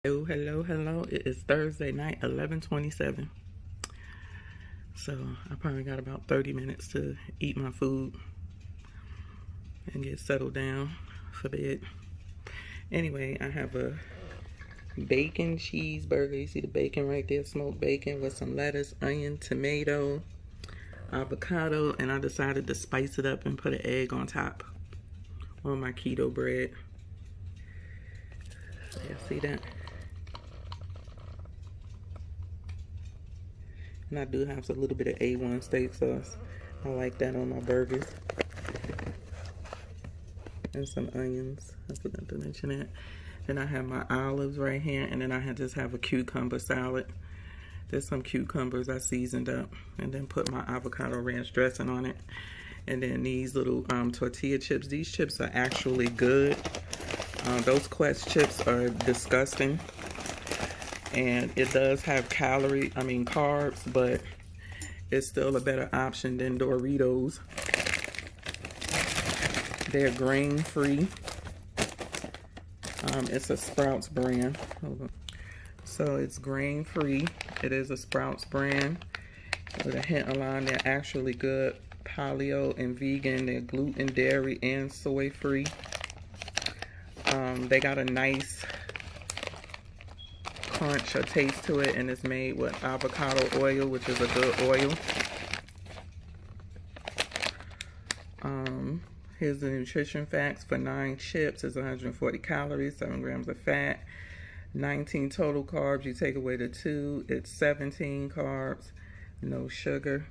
Hello. It is Thursday night, 11:27. So I probably got about 30 minutes to eat my food and get settled down for bed. Anyway, I have a bacon cheeseburger. You see the bacon right there, smoked bacon with some lettuce, onion, tomato, avocado, and I decided to spice it up and put an egg on top on my keto bread. Yeah, see that? And I do have a little bit of A1 steak sauce. I like that on my burgers. And some onions. I forgot to mention that. Then I have my olives right here. And then I just have a cucumber salad. There's some cucumbers I seasoned up. And then put my avocado ranch dressing on it. And then these little tortilla chips. These chips are actually good. Those Quest chips are disgusting. And it does have carbs, but it's still a better option than Doritos. They're grain-free. It's a Sprouts brand. So it's grain-free. It is a Sprouts brand with a hint of line. They're actually good. Paleo and vegan. They're gluten, dairy, and soy-free. They got a nice crunch or taste to it, and it's made with avocado oil, which is a good oil. Here's the nutrition facts. For 9 chips, it's 140 calories, 7 grams of fat, 19 total carbs. You take away the 2, it's 17 carbs, no sugar.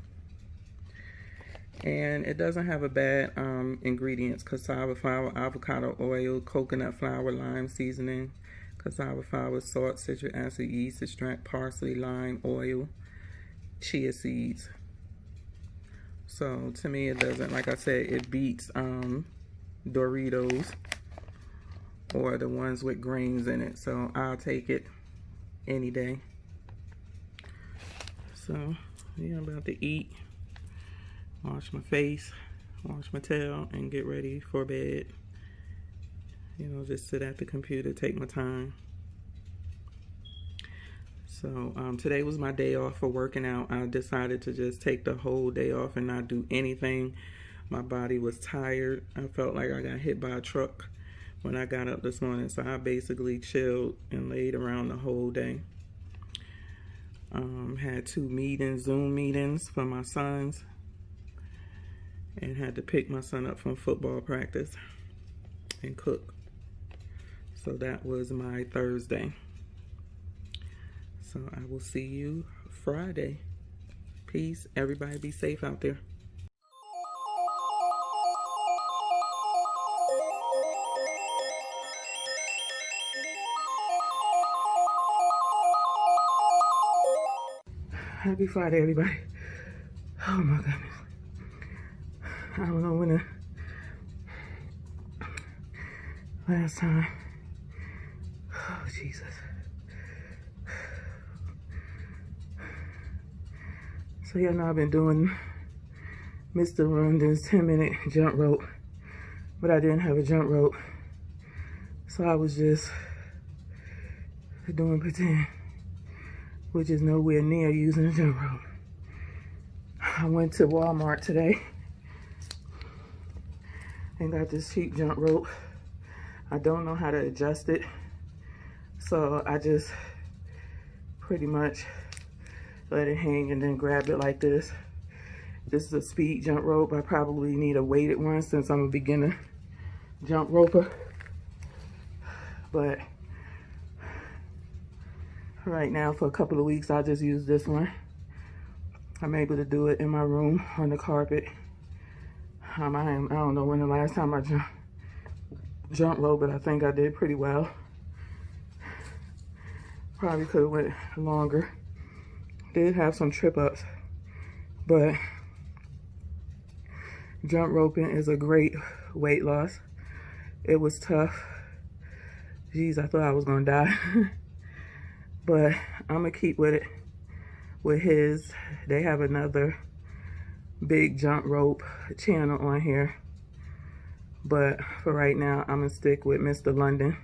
And it doesn't have a bad ingredients: cassava flour, avocado oil, coconut flour, lime seasoning, cassava flour, salt, citric acid, yeast extract, parsley, lime, oil, chia seeds. So to me, it doesn't, like I said, it beats Doritos or the ones with grains in it. So I'll take it any day. So yeah, I'm about to eat, wash my face, wash my tail, and get ready for bed. You know, just sit at the computer, take my time. So today was my day off for working out. I decided to just take the whole day off and not do anything. My body was tired. I felt like I got hit by a truck when I got up this morning. So I basically chilled and laid around the whole day. Had 2 meetings, Zoom meetings for my sons. And had to pick my son up from football practice and cook. So that was my Thursday. So I will see you Friday. Peace. Everybody be safe out there. Happy Friday, everybody. Oh my goodness. I don't know when the last time. Oh, Jesus. So y'all know I've been doing Mr.London's 10-minute jump rope, but I didn't have a jump rope. So I was just doing pretend, which is nowhere near using a jump rope. I went to Walmart today and got this cheap jump rope. I don't know how to adjust it, so I just pretty much let it hang and then grab it like this. This is a speed jump rope. I probably need a weighted one since I'm a beginner jump roper. But right now, for a couple of weeks, I'll just use this one. I'm able to do it in my room on the carpet. I don't know when the last time I jump rope, but I think I did pretty well. Probably could have went longer. Did have some trip ups, but jump roping is a great weight loss. It was tough. Geez, I thought I was gonna die. But I'm gonna keep with it. With his, they have another big jump rope channel on here. But for right now, I'm gonna stick with Mr.London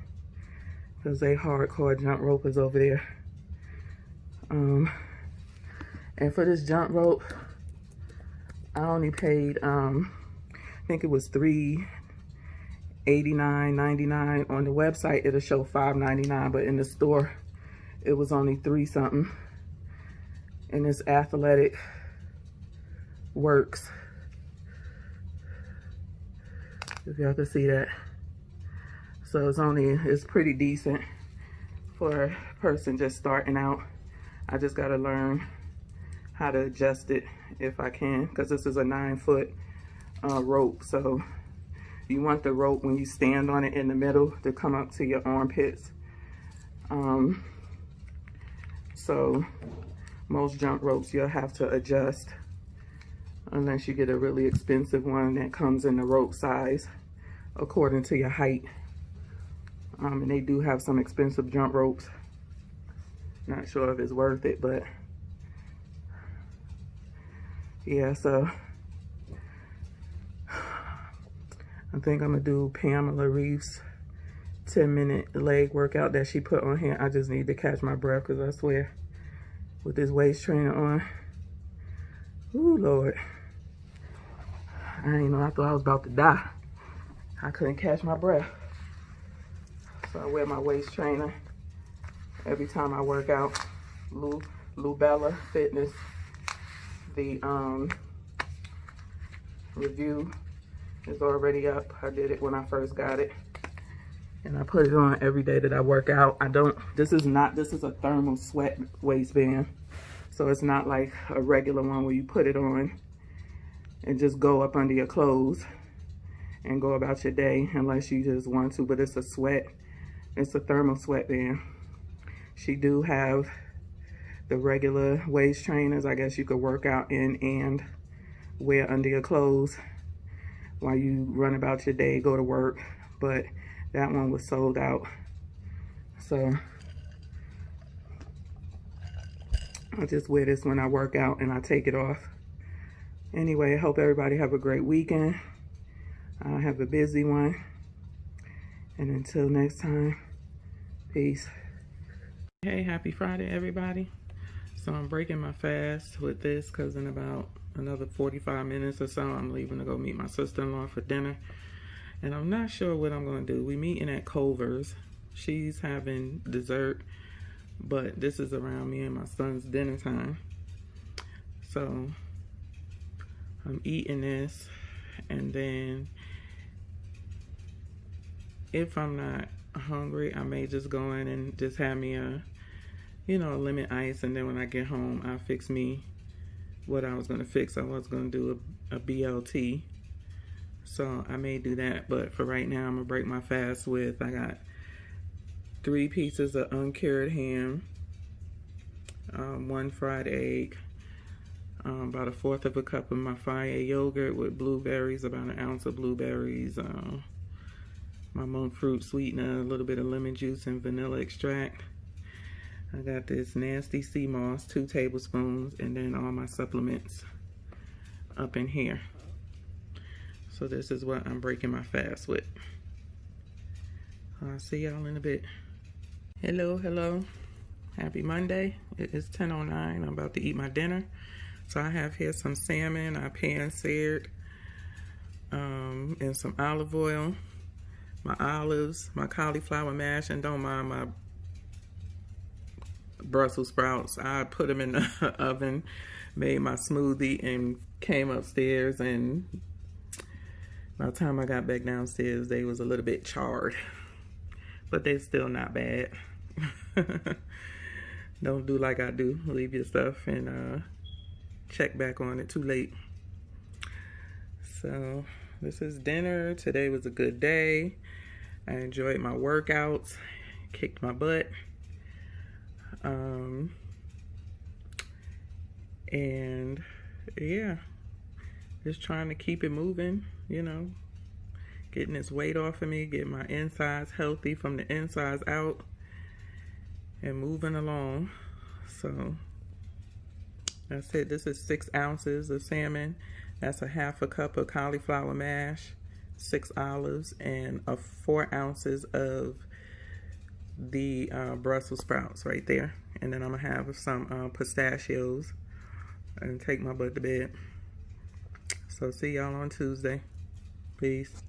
because they hardcore jump ropers over there. And for this jump rope, I only paid, I think it was $3.89.99. On the website, it'll show $5.99, but in the store, it was only $3 something. And this Athletic Works. If y'all can see that. So it's pretty decent for a person just starting out. I just gotta learn how to adjust it if I can, because this is a 9-foot rope. So you want the rope when you stand on it in the middle to come up to your armpits. So most jump ropes you'll have to adjust, unless you get a really expensive one that comes in the rope size according to your height. And they do have some expensive jump ropes. Not sure if it's worth it, but yeah, so I think I'm gonna do Pamelareif's 10-minute leg workout that she put on here. I just need to catch my breath, because I swear, with this waist trainer on, ooh, Lord. I didn't know, I thought I was about to die. I couldn't catch my breath. So I wear my waist trainer every time I work out. lucyLfitness. The review is already up. I did it when I first got it. And I put it on every day that I work out. This is a thermal sweat waistband. So it's not like a regular one where you put it on and just go up under your clothes and go about your day unless you just want to, but it's a thermal sweatband. She do have the regular waist trainers, I guess you could work out in and wear under your clothes while you run about your day, go to work, but that one was sold out. So I just wear this when I work out and I take it off. Anyway, I hope everybody have a great weekend. I have a busy one. And until next time, peace. Hey, happy Friday, everybody. So I'm breaking my fast with this because in about another 45 minutes or so, I'm leaving to go meet my sister-in-law for dinner. And I'm not sure what I'm going to do. We're meeting at Culver's. She's having dessert, but this is around me and my son's dinner time. So I'm eating this, and then if I'm not hungry, I may just go in and just have me a lemon ice, and then when I get home, I'll fix me what I was going to fix. I was going to do a BLT, so I may do that, but for right now, I'm going to break my fast with, I got 3 pieces of uncured ham, 1 fried egg, about 1/4 of a cup of my fire yogurt with blueberries, about 1 ounce of blueberries, my monk fruit sweetener, a little bit of lemon juice and vanilla extract. I got this nasty sea moss, 2 tablespoons, and then all my supplements up in here. So this is what I'm breaking my fast with. I'll see y'all in a bit. Hello. Happy Monday. It is 10:09. I'm about to eat my dinner. So I have here some salmon I pan-seared, and some olive oil, my olives, my cauliflower mash, and don't mind my Brussels sprouts. I put them in the oven, made my smoothie, and came upstairs, and by the time I got back downstairs, they was a little bit charred, but they're still not bad. Don't do like I do. Leave your stuff and check back on it too late. So this is dinner. Today was a good day. I enjoyed my workouts, kicked my butt. And yeah, just trying to keep it moving, getting this weight off of me, getting my insides healthy from the insides out, and moving along. So that's it. This is 6 ounces of salmon. That's a 1/2 cup of cauliflower mash, 6 olives, and 4 ounces of the Brussels sprouts right there. And then I'm going to have some pistachios and take my butt to bed. So see y'all on Tuesday. Peace.